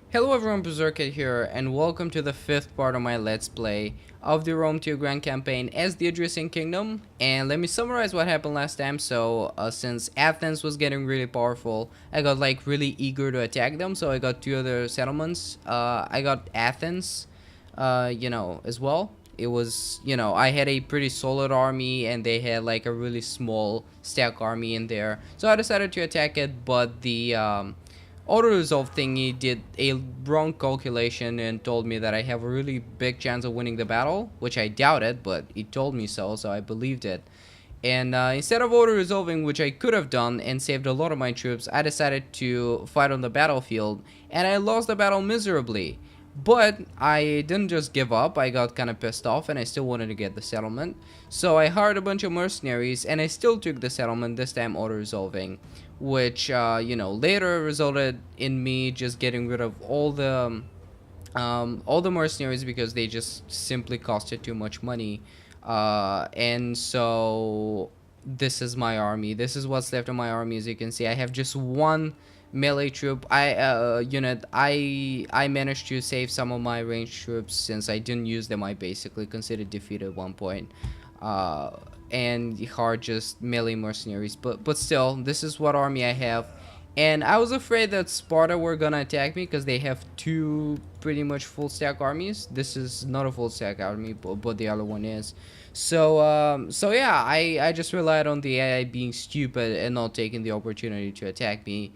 Hello everyone, Berserkhead here, and welcome to the fifth part of my Let's Play of the Rome to Grand campaign as the Odrysian Kingdom. And let me summarize what happened last time. So, since Athens was getting really powerful, I got like really eager to attack them. So I got two other settlements. I got Athens, as well. It was, I had a pretty solid army, and they had like a really small stack army in there. So I decided to attack it, but the auto-resolve thingy did a wrong calculation and told me that I have a really big chance of winning the battle, which I doubted, but it told me so I believed it. And instead of auto-resolving, which I could have done and saved a lot of my troops, I decided to fight on the battlefield, and I lost the battle miserably. But I didn't just give up. I got kind of pissed off and I still wanted to get the settlement. So I hired a bunch of mercenaries and I still took the settlement, this time auto-resolving. Which, later resulted in me just getting rid of all the mercenaries because they just simply costed too much money. And so this is my army. This is what's left of my army. As you can see, I have just one melee troop unit. I managed to save some of my ranged troops. Since I didn't use them, I basically considered defeat at one point. uh and hard just melee mercenaries, but still, this is what army I have. And I was afraid that Sparta were gonna attack me because they have two pretty much full stack armies. This is not a full stack army, but the other one is. So yeah, I just relied on the AI being stupid and not taking the opportunity to attack me.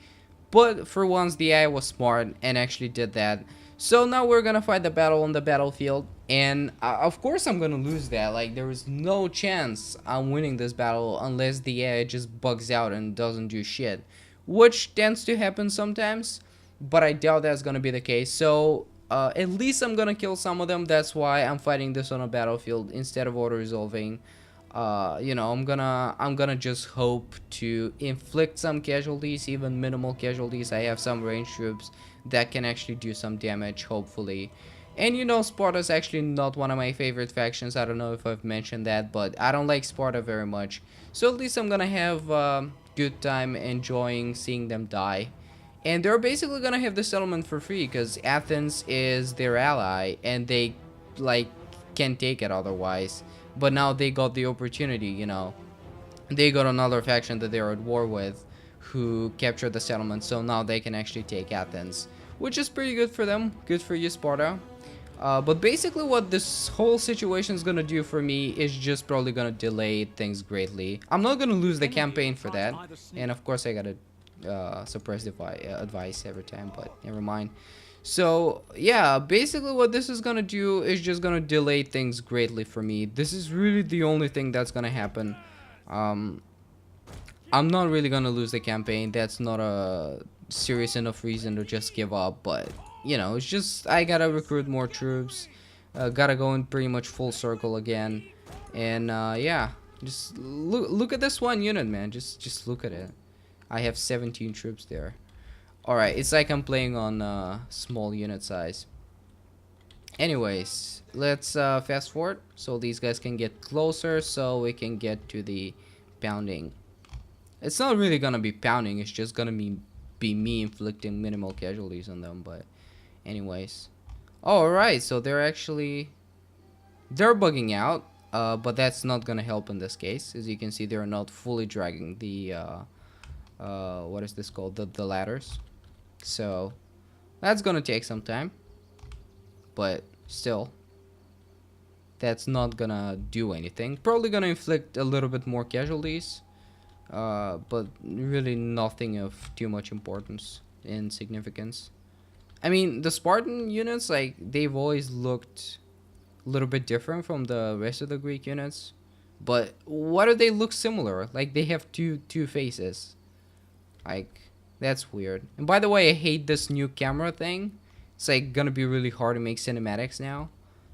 But for once, the AI was smart and actually did that. So now we're gonna fight the battle on the battlefield, and of course I'm gonna lose that. Like, there is no chance I'm winning this battle unless the AI just bugs out and doesn't do shit, which tends to happen sometimes, but I doubt that's gonna be the case. So at least I'm gonna kill some of them. That's why I'm fighting this on a battlefield instead of auto-resolving. I'm gonna just hope to inflict some casualties, even minimal casualties. I have some ranged troops that can actually do some damage, hopefully. And Sparta's actually not one of my favorite factions. I don't know if I've mentioned that, but I don't like Sparta very much. So at least I'm gonna have a good time enjoying seeing them die. And they're basically gonna have the settlement for free because Athens is their ally and they like can take it otherwise. But now they got the opportunity. They got another faction that they're at war with who captured the settlement, so now they can actually take Athens, which is pretty good for them. Good for you, Sparta. But basically what this whole situation is gonna do for me is just probably gonna delay things greatly. I'm not gonna lose the campaign for that, and of course I gotta suppress the advice every time, but never mind. So yeah, basically what this is gonna do is just gonna delay things greatly for me. This is really the only thing that's gonna happen. um I'm not really gonna lose the campaign. That's not a serious enough reason to just give up, but it's just I gotta recruit more troops. Gotta go in pretty much full circle again. And yeah, just look at this one unit, man. Just look at it. I have 17 troops there. Alright, it's like I'm playing on small unit size. Anyways, let's fast forward so these guys can get closer so we can get to the pounding. It's not really gonna be pounding, it's just gonna be me inflicting minimal casualties on them, but anyways. Alright, so they're bugging out, but that's not gonna help in this case. As you can see, they're not fully dragging the what is this called? The ladders. So that's gonna take some time, but still, that's not gonna do anything. Probably gonna inflict a little bit more casualties, but really nothing of too much importance and significance. I mean, the Spartan units, like, they've always looked a little bit different from the rest of the Greek units, but why do they look similar? Like, they have two faces. Like, that's weird. And by the way, I hate this new camera thing. It's like gonna be really hard to make cinematics now.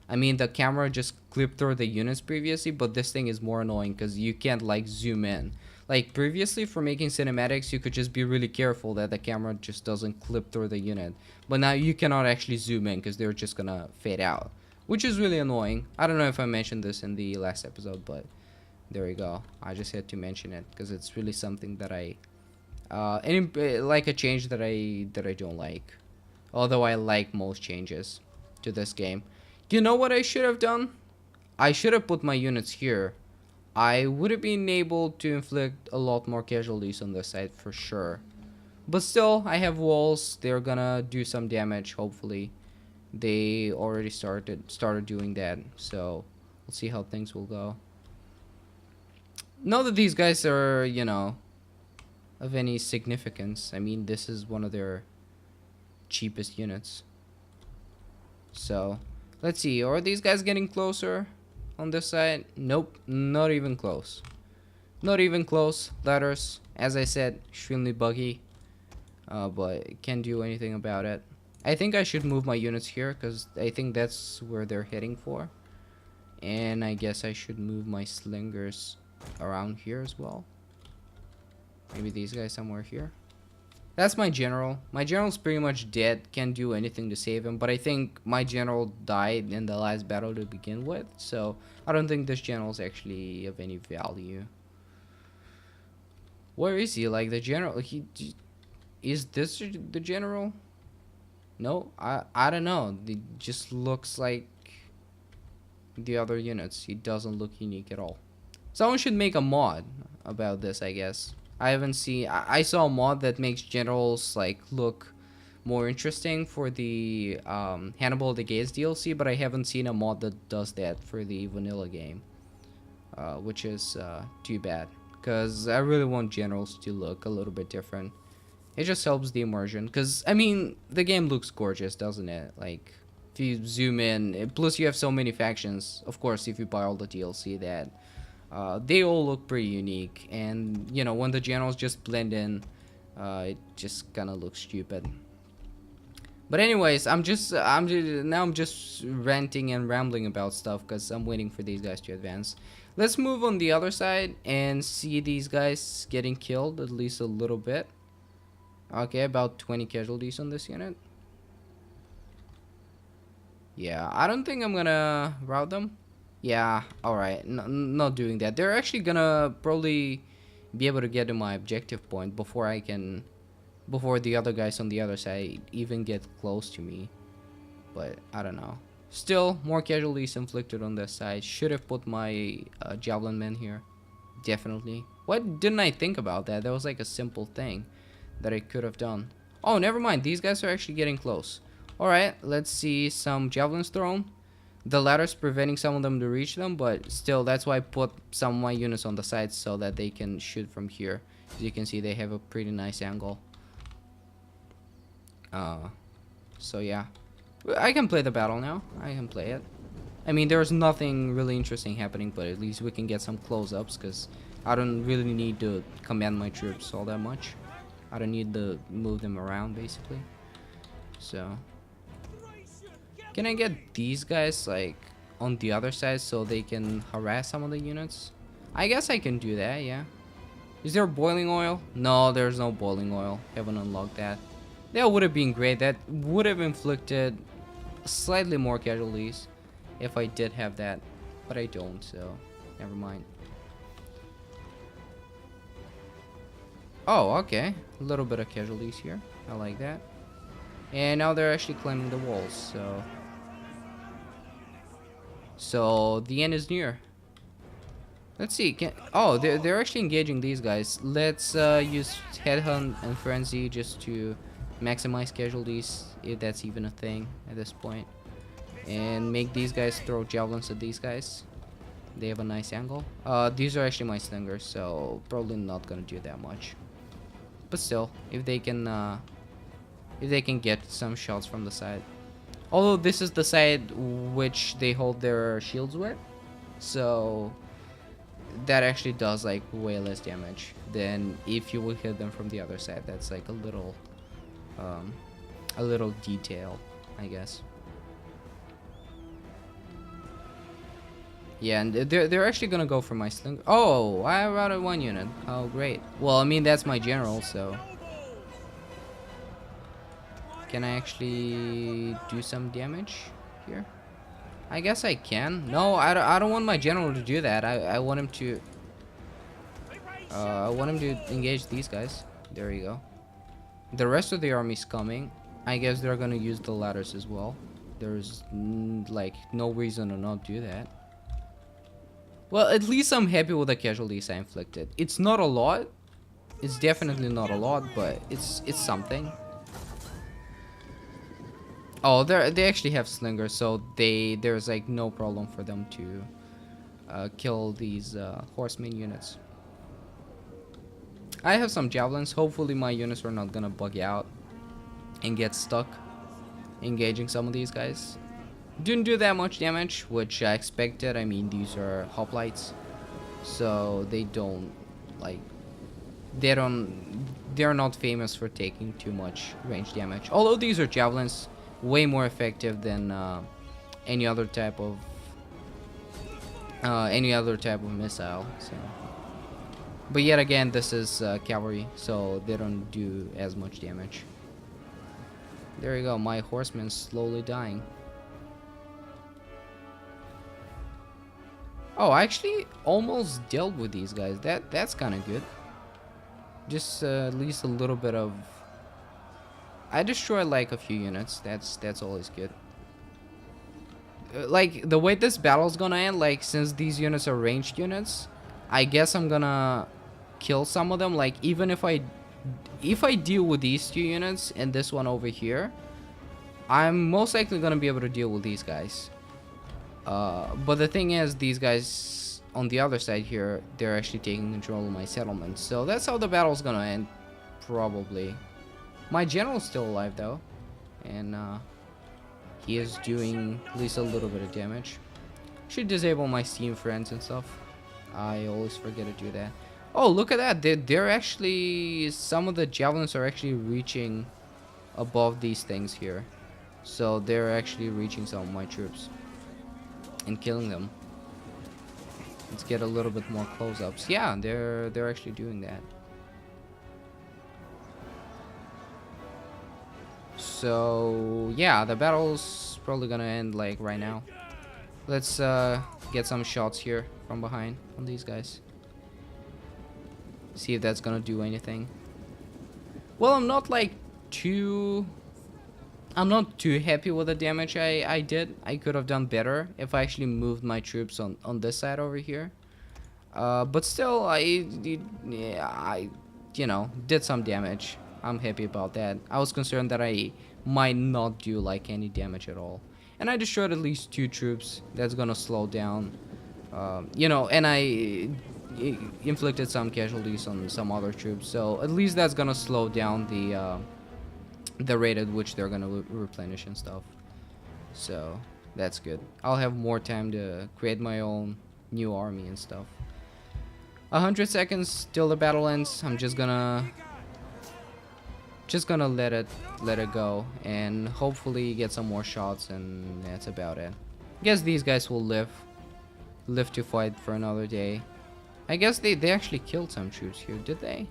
I mean, the camera just clipped through the units previously, but this thing is more annoying because you can't like zoom in. Like previously, for making cinematics, you could just be really careful that the camera just doesn't clip through the unit. But now you cannot actually zoom in because they're just gonna fade out, which is really annoying. I don't know if I mentioned this in the last episode, but there we go. I just had to mention it because it's really something that like a change that I don't like. Although I like most changes to this game. You know what I should have done? I should have put my units here. I would have been able to inflict a lot more casualties on this side for sure. But still, I have walls. They're gonna do some damage, hopefully. They already started doing that, so we'll see how things will go. Not that these guys are, you know, of any significance. I mean, this is one of their cheapest units. So, let's see. Are these guys getting closer on this side? Nope, not even close. Not even close. Ladders, as I said, extremely buggy. But can't do anything about it. I think I should move my units here because I think that's where they're heading for. And I guess I should move my slingers around here as well. Maybe these guys somewhere here. That's my general. My general's pretty much dead. Can't do anything to save him. But I think my general died in the last battle to begin with. So I don't think this general's actually of any value. Where is he? Like the general? Is this the general? No, I don't know. It just looks like the other units. He doesn't look unique at all. Someone should make a mod about this, I guess. I haven't seen. I saw a mod that makes generals like look more interesting for the Hannibal the Gates DLC, but I haven't seen a mod that does that for the vanilla game, which is too bad because I really want generals to look a little bit different. It just helps the immersion because I mean the game looks gorgeous, doesn't it? Like if you zoom in, plus you have so many factions. Of course, if you buy all the DLC, that they all look pretty unique, and you know when the generals just blend in, it just kind of looks stupid. But anyways, I'm just ranting and rambling about stuff because I'm waiting for these guys to advance. Let's move on the other side and see these guys getting killed at least a little bit. Okay, about 20 casualties on this unit. Yeah, I don't think I'm gonna rout them. Yeah, alright, not doing that. They're actually gonna probably be able to get to my objective point before the other guys on the other side even get close to me. But I don't know. Still, more casualties inflicted on this side. Should have put my javelin men here. Definitely. What didn't I think about that? That was like a simple thing that I could have done. Oh, never mind. These guys are actually getting close. Alright, let's see some javelins thrown. The ladder's preventing some of them to reach them, but still, that's why I put some of my units on the sides so that they can shoot from here. As you can see, they have a pretty nice angle. So yeah. I can play the battle now. I can play it. I mean, there's nothing really interesting happening, but at least we can get some close-ups, because I don't really need to command my troops all that much. I don't need to move them around, basically. So can I get these guys like on the other side so they can harass some of the units? I guess I can do that, yeah. Is there boiling oil? No, there's no boiling oil. Haven't unlocked that. That would have been great. That would have inflicted slightly more casualties if I did have that, but I don't, so never mind. Oh, okay. A little bit of casualties here. I like that. And now they're actually climbing the walls, so the end is near. Let's see. Oh, they're actually engaging these guys. Let's use Headhunt and Frenzy just to maximize casualties, if that's even a thing at this point, and make these guys throw javelins at these guys. They have a nice angle. These are actually my slingers, so probably not gonna do that much. But still, if they can get some shots from the side. Although this is the side which they hold their shields with, so that actually does like way less damage than if you would hit them from the other side. That's like a little detail, I guess. Yeah, and they're actually gonna go for my sling. Oh, I routed one unit. Oh, great. Well, I mean that's my general, so can I actually do some damage here? I guess I can. No, I don't want my general to do that. I want him to engage these guys. There you go. The rest of the army's coming. I guess they're gonna use the ladders as well. There's like no reason to not do that. Well, at least I'm happy with the casualties I inflicted. It's not a lot. It's definitely not a lot, but it's something. Oh, they actually have slingers, so there's like no problem for them to kill these horseman units. I have some javelins. Hopefully my units are not gonna bug out and get stuck engaging some of these guys. Didn't do that much damage, which I expected. I mean, these are hoplites, so they don't like they're not famous for taking too much range damage. Although these are javelins, way more effective than any other type of missile. So, but yet again, this is cavalry, so they don't do as much damage. There you go, my horseman's slowly dying. Oh, I actually almost dealt with these guys. That's kind of good. Just at least a little bit of. I destroyed like a few units. That's always good. Like the way this battle's gonna end, like since these units are ranged units, I guess I'm gonna kill some of them. Like even if I deal with these two units and this one over here, I'm most likely gonna be able to deal with these guys. But the thing is, these guys on the other side here, they're actually taking control of my settlement. So that's how the battle's gonna end, probably. My general's still alive though, and he is doing at least a little bit of damage. Should disable my Steam friends and stuff. I always forget to do that. Oh, look at that! They're actually, some of the javelins are actually reaching above these things here, so they're actually reaching some of my troops and killing them. Let's get a little bit more close-ups. Yeah, they're actually doing that. So yeah, the battle's probably gonna end like right now. Let's get some shots here from behind on these guys. See if that's gonna do anything. Well, I'm not too happy with the damage I did. I could have done better if I actually moved my troops on this side over here. But still, I did some damage. I'm happy about that. I was concerned that I might not do like any damage at all. And I destroyed at least 2 troops. That's gonna slow down. And I inflicted some casualties on some other troops. So at least that's gonna slow down the rate at which they're gonna replenish and stuff. So that's good. I'll have more time to create my own new army and stuff. 100 seconds till the battle ends. I'm just gonna let it go and hopefully get some more shots, and that's about it. Guess these guys will live to fight for another day. I guess they actually killed some troops here, did they?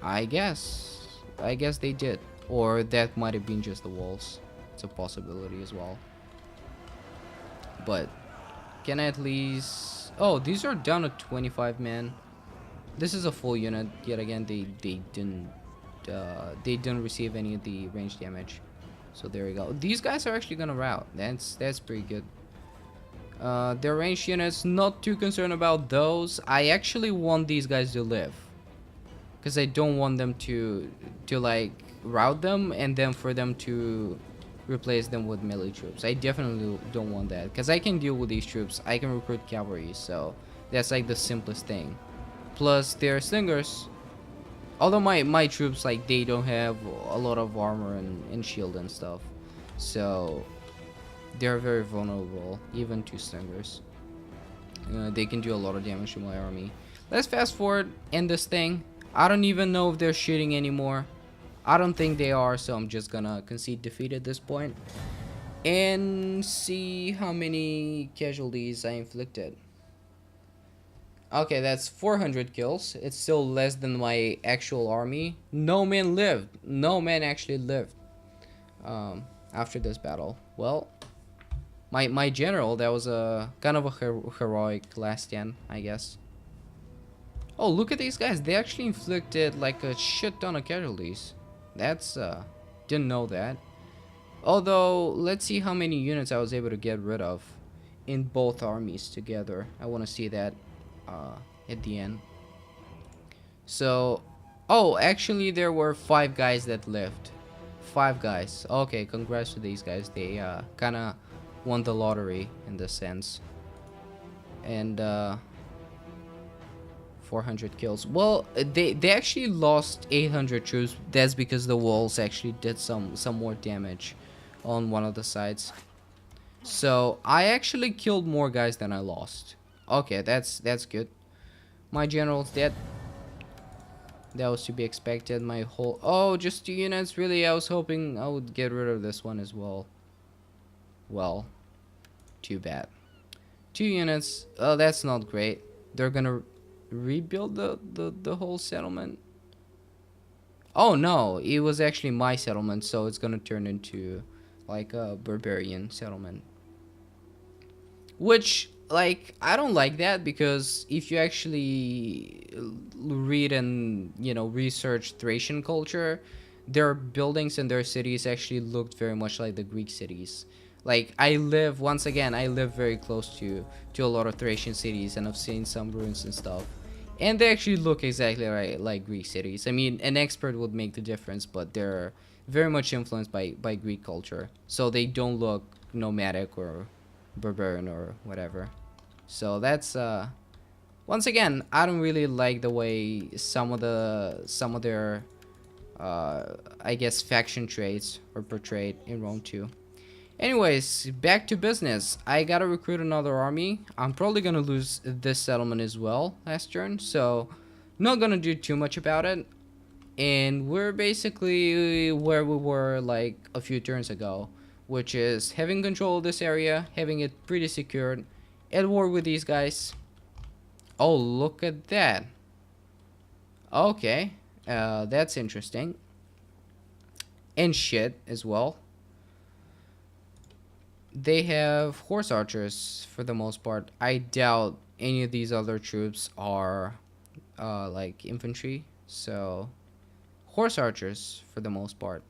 I guess they did, or that might have been just the walls. It's a possibility as well. But can I at least? Oh, these are down to 25 men. This is a full unit. Yet again, they didn't receive any of the range damage. So there we go. These guys are actually gonna rout. That's pretty good. Their ranged units, not too concerned about those. I actually want these guys to live, because I don't want them to like rout them and then for them to replace them with melee troops. I definitely don't want that, because I can deal with these troops. I can recruit cavalry, so that's like the simplest thing. Plus they're slingers. Although my troops, like, they don't have a lot of armor and shield and stuff, so they're very vulnerable even to slingers. They can do a lot of damage to my army. Let's fast forward, end this thing. I don't even know if they're shooting anymore. I don't think they are, so I'm just gonna concede defeat at this point and see how many casualties I inflicted. Okay, that's 400 kills. It's still less than my actual army. No man lived. No man actually lived after this battle. Well, my general, that was a kind of a heroic last stand, I guess. Oh, look at these guys. They actually inflicted like a shit ton of casualties. That's didn't know that. Although, let's see how many units I was able to get rid of in both armies together. I want to see that uh, at the end. So, oh, actually there were 5 guys that lived. 5 guys. Okay, congrats to these guys. They kind of won the lottery in this sense. And 400 kills. Well, they actually lost 800 troops. That's because the walls actually did some more damage on one of the sides. So I actually killed more guys than I lost. Okay, that's good. My general's dead. That was to be expected. My whole... Oh, just 2 units? Really? I was hoping I would get rid of this one as well. Well, too bad. 2 units. Oh, that's not great. They're gonna rebuild the whole settlement. Oh no, it was actually my settlement, so it's gonna turn into like a barbarian settlement. Which, like, I don't like that, because if you actually read and, you know, research Thracian culture, their buildings and their cities actually looked very much like the Greek cities. Like, once again, I live very close to a lot of Thracian cities, and I've seen some ruins and stuff. And they actually look exactly like Greek cities. I mean, an expert would make the difference, but they're very much influenced by Greek culture. So they don't look nomadic or barbarian or whatever. So that's once again, I don't really like the way some of their I guess faction traits are portrayed in Rome 2. Anyways, back to business. I gotta recruit another army. I'm probably gonna lose this settlement as well last turn, so not gonna do too much about it. And we're basically where we were like a few turns ago, which is having control of this area, having it pretty secured, at war with these guys. Oh, look at that. Okay, that's interesting. And shit as well. They have horse archers for the most part. I doubt any of these other troops are like infantry. So, horse archers for the most part.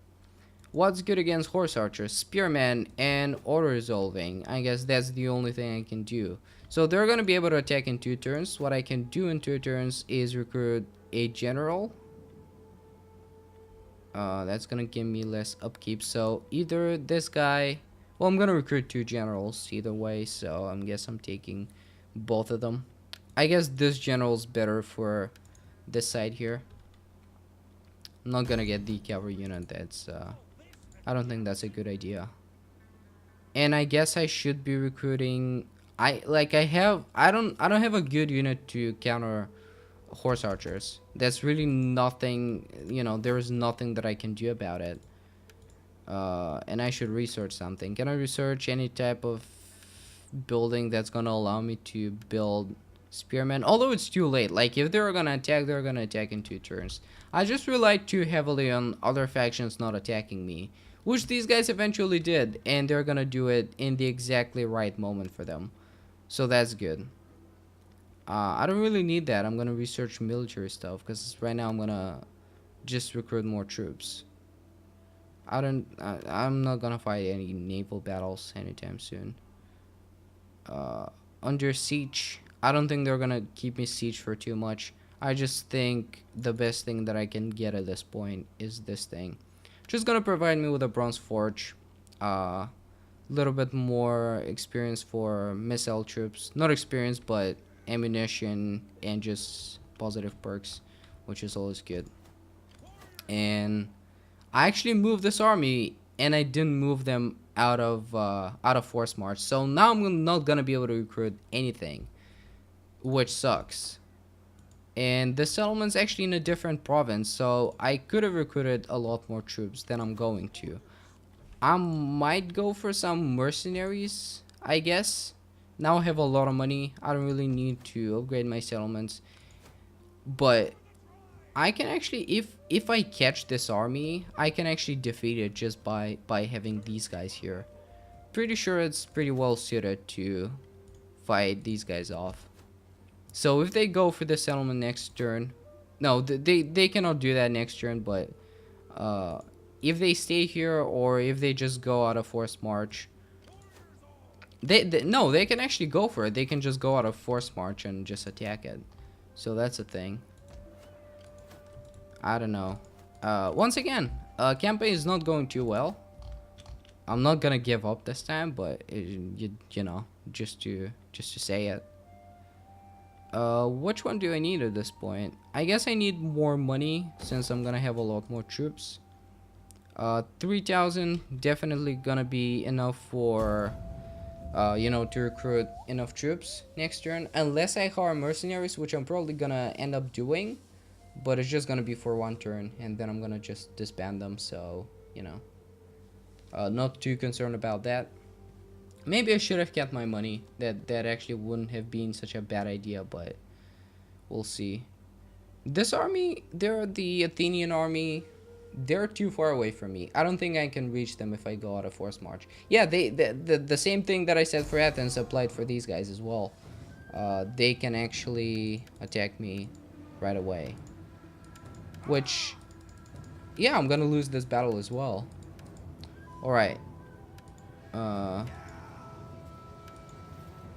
What's good against horse archers? Spearmen and auto-resolving. I guess that's the only thing I can do. So they're going to be able to attack in 2 turns. What I can do in 2 turns is recruit a general. That's going to give me less upkeep. So either this guy... Well, I'm going to recruit 2 generals either way. So I guess I'm taking both of them. I guess this general's better for this side here. I'm not going to get the cavalry unit. That's... I don't think that's a good idea. And I guess I should be recruiting... I don't have a good unit to counter horse archers. That's really nothing, you know, there is nothing that I can do about it. And I should research something. Can I research any type of building that's gonna allow me to build spearmen? Although it's too late. Like, if they're gonna attack in 2 turns. I just relied too heavily on other factions not attacking me, which these guys eventually did, and they're gonna do it in the exactly right moment for them. So that's good. I don't really need that. I'm gonna research military stuff, because right now I'm gonna just recruit more troops. I'm not gonna fight any naval battles anytime soon. Under siege, I don't think they're gonna keep me siege for too much. I just think the best thing that I can get at this point is this thing. Just gonna provide me with a bronze forge, little bit more experience for missile troops. Not experience, but ammunition and just positive perks, which is always good. And I actually moved this army, and I didn't move them out of force march. So now I'm not gonna be able to recruit anything, which sucks. And the settlement's actually in a different province, so I could have recruited a lot more troops than I'm going to. I might go for some mercenaries, I guess. Now I have a lot of money. I don't really need to upgrade my settlements. But I can actually, if I catch this army, I can actually defeat it just by having these guys here. Pretty sure it's pretty well suited to fight these guys off. So if they go for the settlement next turn, no, they cannot do that next turn, but If they stay here or if they just go out of forced march, no, they can actually go for it. They can just go out of forced march and just attack it. So that's a thing. I don't know. Once again, campaign is not going too well. I'm not gonna give up this time, but you know, just to say it. Which one do I need at this point? I guess I need more money since I'm gonna have a lot more troops. 3,000 definitely gonna be enough for you know, to recruit enough troops next turn, unless I hire mercenaries, which I'm probably gonna end up doing, but it's just gonna be for one turn and then I'm gonna just disband them. So, you know, not too concerned about that. Maybe I should have kept my money. That actually wouldn't have been such a bad idea, but we'll see. This army, they're the Athenian army. They're too far away from me. I don't think I can reach them if I go out of forced march. Yeah, the same thing that I said for Athens applied for these guys as well. They can actually attack me right away. Which, yeah, I'm gonna lose this battle as well. Alright.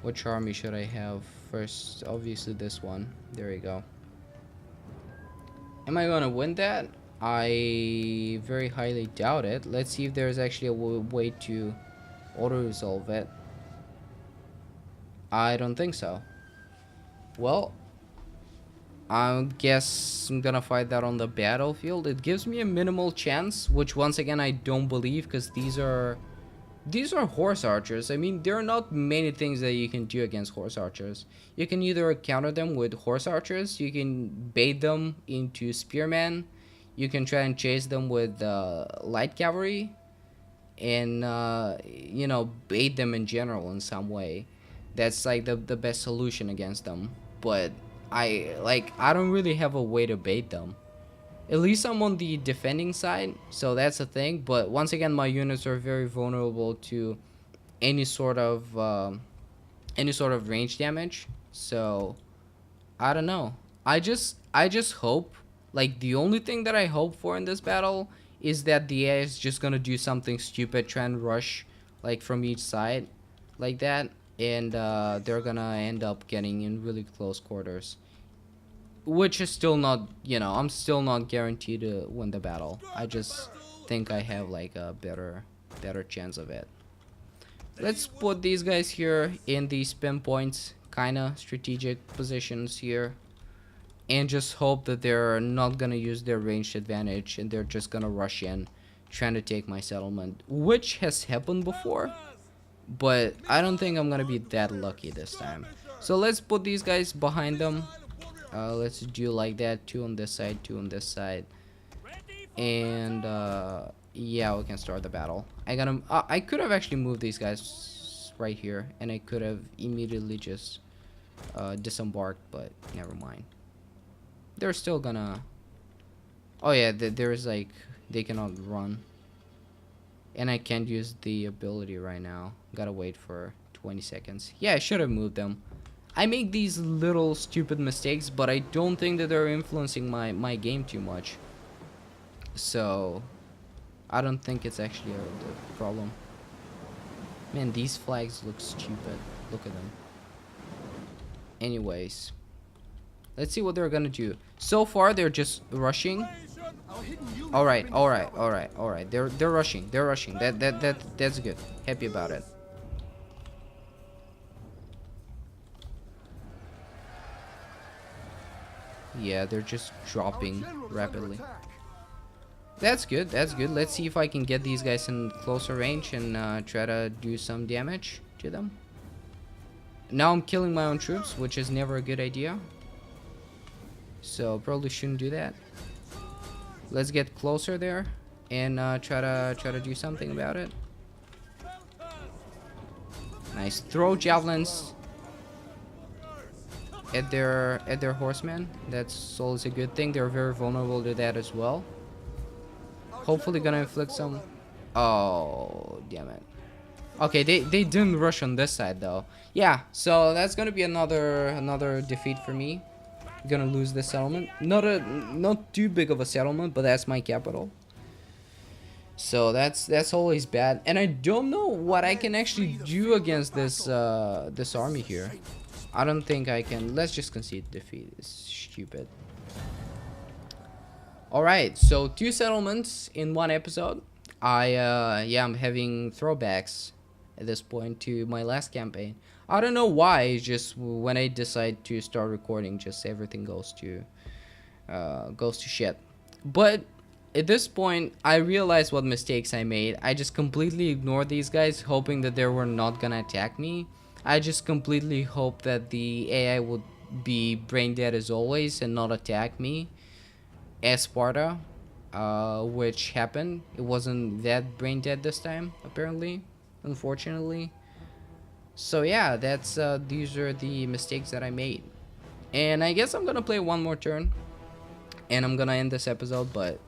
Which army should I have first? Obviously this one. There you go. Am I gonna win that? I very highly doubt it. Let's see if there's actually a way to auto-resolve it. I don't think so. Well, I guess I'm gonna fight that on the battlefield. It gives me a minimal chance, which once again I don't believe, because these are horse archers. I mean, there are not many things that you can do against horse archers. You can either counter them with horse archers, you can bait them into spearmen, you can try and chase them with light cavalry, and you know, bait them in general in some way. That's like the best solution against them. But I don't really have a way to bait them. At least I'm on the defending side, so that's the thing. But once again, my units are very vulnerable to any sort of range damage. So I don't know. I just hope, like, the only thing that I hope for in this battle is that the AI is just gonna do something stupid, try and rush like from each side like that, and they're gonna end up getting in really close quarters. Which is still not, you know, I'm still not guaranteed to win the battle. I just think I have like a better chance of it. Let's put these guys here in these pinpoints, kinda strategic positions here, and just hope that they're not gonna use their ranged advantage and they're just gonna rush in, trying to take my settlement, which has happened before, but I don't think I'm gonna be that lucky this time. So let's put these guys behind them. Let's do like that, 2 on this side, 2 on this side, and yeah, we can start the battle. I could have actually moved these guys right here, and I could have immediately just disembarked, but never mind. They're still gonna, oh yeah, there's like, they cannot run, and I can't use the ability right now. Gotta wait for 20 seconds. Yeah, I should have moved them. I make these little stupid mistakes, but I don't think that they're influencing my game too much. So I don't think it's actually the problem. Man, these flags look stupid. Look at them. Anyways, let's see what they're gonna do. So far, they're just rushing. All right. They're rushing. That's good. Happy about it. Yeah, they're just dropping rapidly. That's good. Let's see if I can get these guys in closer range and try to do some damage to them. Now I'm killing my own troops, which is never a good idea. So probably shouldn't do that. Let's get closer there and try to do something about it. Nice. Throw javelins at their horsemen. That's always a good thing. They're very vulnerable to that as well. Hopefully gonna inflict some. Oh, damn it. Okay, they didn't rush on this side though. Yeah, so that's gonna be another defeat for me. Gonna lose this settlement. Not too big of a settlement, but that's my capital. So that's always bad, and I don't know what I can actually do against this army here. I don't think I can. Let's just concede defeat. It's stupid. All right, so 2 settlements in 1 episode. Yeah, I'm having throwbacks at this point to my last campaign. I don't know why. It's just when I decide to start recording, just everything goes to shit. But at this point, I realized what mistakes I made. I just completely ignored these guys, hoping that they were not gonna attack me. I just completely hoped that the AI would be brain dead as always and not attack me as Sparta, which happened. It wasn't that brain dead this time, apparently, unfortunately. So yeah, that's these are the mistakes that I made. And I guess I'm gonna play one more turn and I'm gonna end this episode, but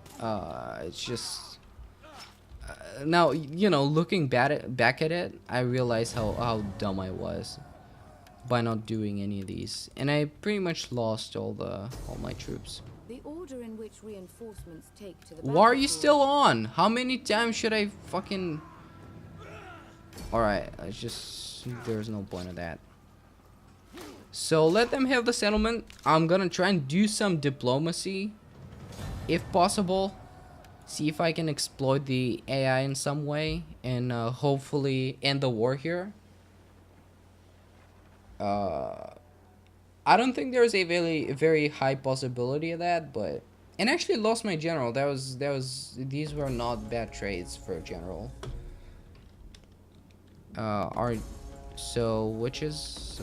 it's just now, you know, looking back at it, I realized how dumb I was by not doing any of these, and I pretty much lost all my troops. The order in which reinforcements take to the Why are you still on? How many times should I fucking... Alright, it's just... There's no point of that. So let them have the settlement. I'm gonna try and do some diplomacy, if possible. See if I can exploit the AI in some way, and hopefully end the war here. I don't think there's a very high possibility of that, but... And actually lost my general. These were not bad trades for a general. So which is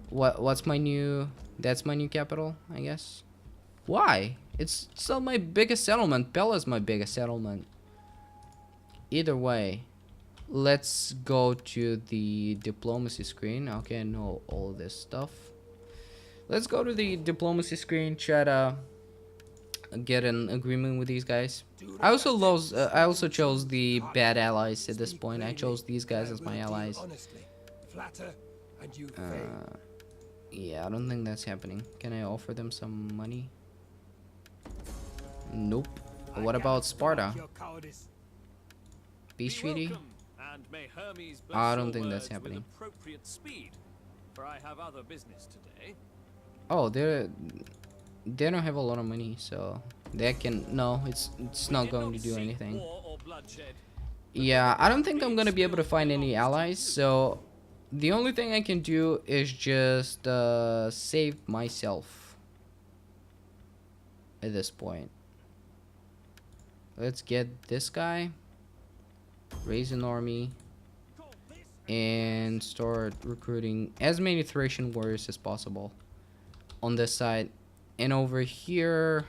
what's my new... That's my new capital, I guess. Why? It's still my biggest settlement. Pella's my biggest settlement. Either way, let's go to the diplomacy screen. Okay, I know all this stuff. Let's go to the diplomacy screen, try to get an agreement with these guys. I also chose the bad allies at this point. I chose these guys as my allies. Yeah, I don't think that's happening. Can I offer them some money? Nope. What about Sparta? Peace treaty? I don't think that's happening. Oh, they don't have a lot of money, so they can... No, it's not going to do anything. Yeah, I don't think I'm gonna be able to find any allies, so the only thing I can do is just save myself at this point. Let's get this guy, raise an army, and start recruiting as many Thracian warriors as possible on this side. And over here,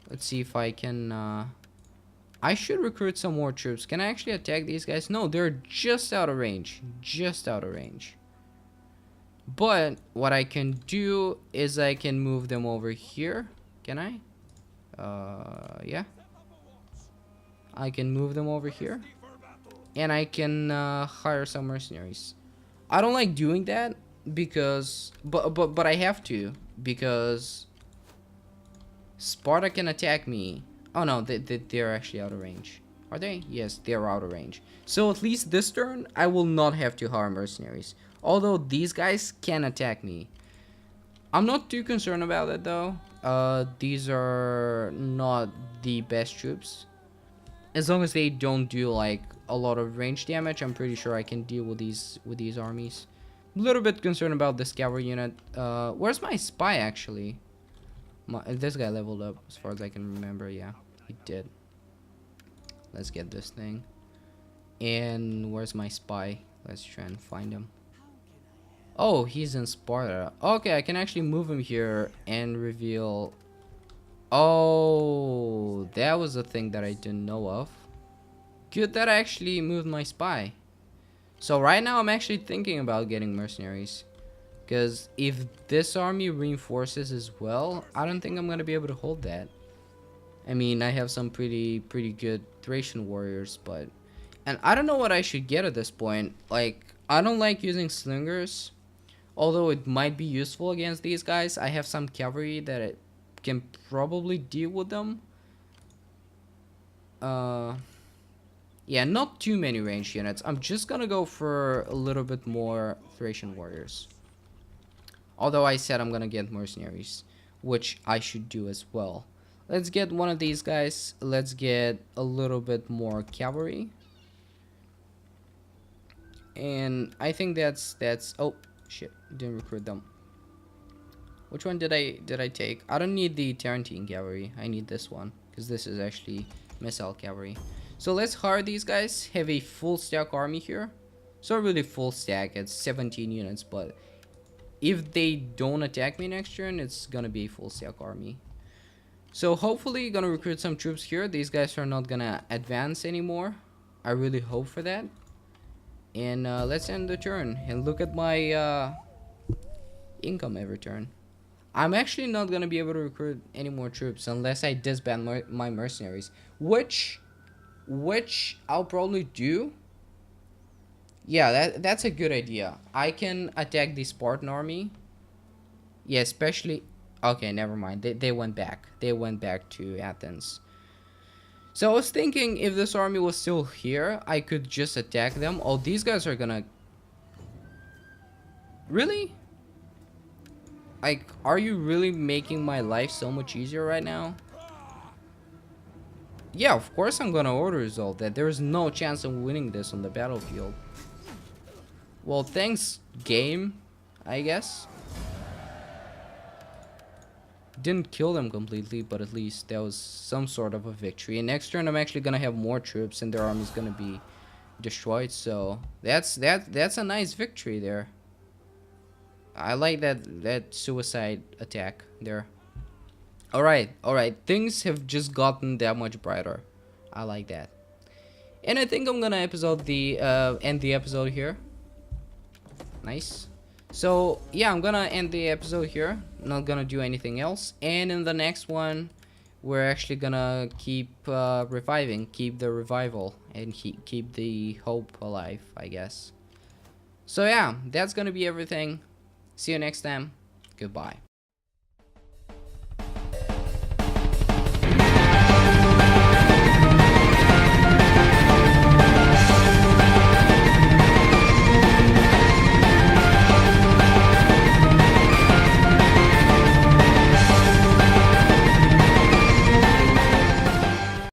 let's see if I can... I should recruit some more troops. Can I actually attack these guys? No, they're just out of range. Just out of range. But what I can do is I can move them over here. Can I? Yeah. I can move them over here. And I can hire some mercenaries. I don't like doing that because... But I have to. Because Sparta can attack me. Oh no, they're actually out of range. Are they? Yes, they're out of range. So at least this turn, I will not have to hire mercenaries. Although these guys can attack me. I'm not too concerned about it though. These are not the best troops. As long as they don't do like a lot of range damage, I'm pretty sure I can deal with these armies. A little bit concerned about this cavalry unit. Where's my spy actually? This guy leveled up as far as I can remember. Yeah, he did. Let's get this thing. And where's my spy? Let's try and find him. Oh, he's in Sparta. Okay, I can actually move him here and reveal... Oh, that was a thing that I didn't know of. Good that I actually moved my spy. So right now I'm actually thinking about getting mercenaries. Because if this army reinforces as well, I don't think I'm going to be able to hold that. I mean, I have some pretty good Thracian warriors, but... And I don't know what I should get at this point. Like, I don't like using slingers. Although it might be useful against these guys. I have some cavalry that it can probably deal with them. Yeah, not too many ranged units. I'm just gonna go for a little bit more Thracian warriors. Although I said I'm gonna get mercenaries, which I should do as well. Let's get one of these guys. Let's get a little bit more cavalry. And I think that's oh shit, didn't recruit them. Which one did I take? I don't need the Tarantine cavalry. I need this one because this is actually missile cavalry. So let's hire these guys. Have a full stack army here. It's not really full stack. It's 17 units, but if they don't attack me next turn, it's gonna be a full stack army. So hopefully gonna recruit some troops here. These guys are not gonna advance anymore. I really hope for that. And let's end the turn and look at my income every turn. I'm actually not gonna be able to recruit any more troops unless I disband my mercenaries, which I'll probably do. Yeah, that's a good idea. I can attack the Spartan army. Yeah, especially. Okay, never mind. They went back. They went back to Athens. So I was thinking if this army was still here, I could just attack them. Oh, these guys are gonna. Really? Like, are you really making my life so much easier right now? Yeah, of course I'm gonna order resolve that. There is no chance of winning this on the battlefield. Well, thanks, game, I guess. Didn't kill them completely, but at least that was some sort of a victory. And next turn I'm actually gonna have more troops and their army's gonna be destroyed. So that's a nice victory there. I like that suicide attack there. All right. Things have just gotten that much brighter. I like that. And I think I'm gonna end the episode here. Nice. So yeah, I'm gonna end the episode here. Not gonna do anything else. And in the next one, we're actually gonna keep reviving, keep the revival, and keep the hope alive, I guess. So yeah, that's gonna be everything. See you next time. Goodbye.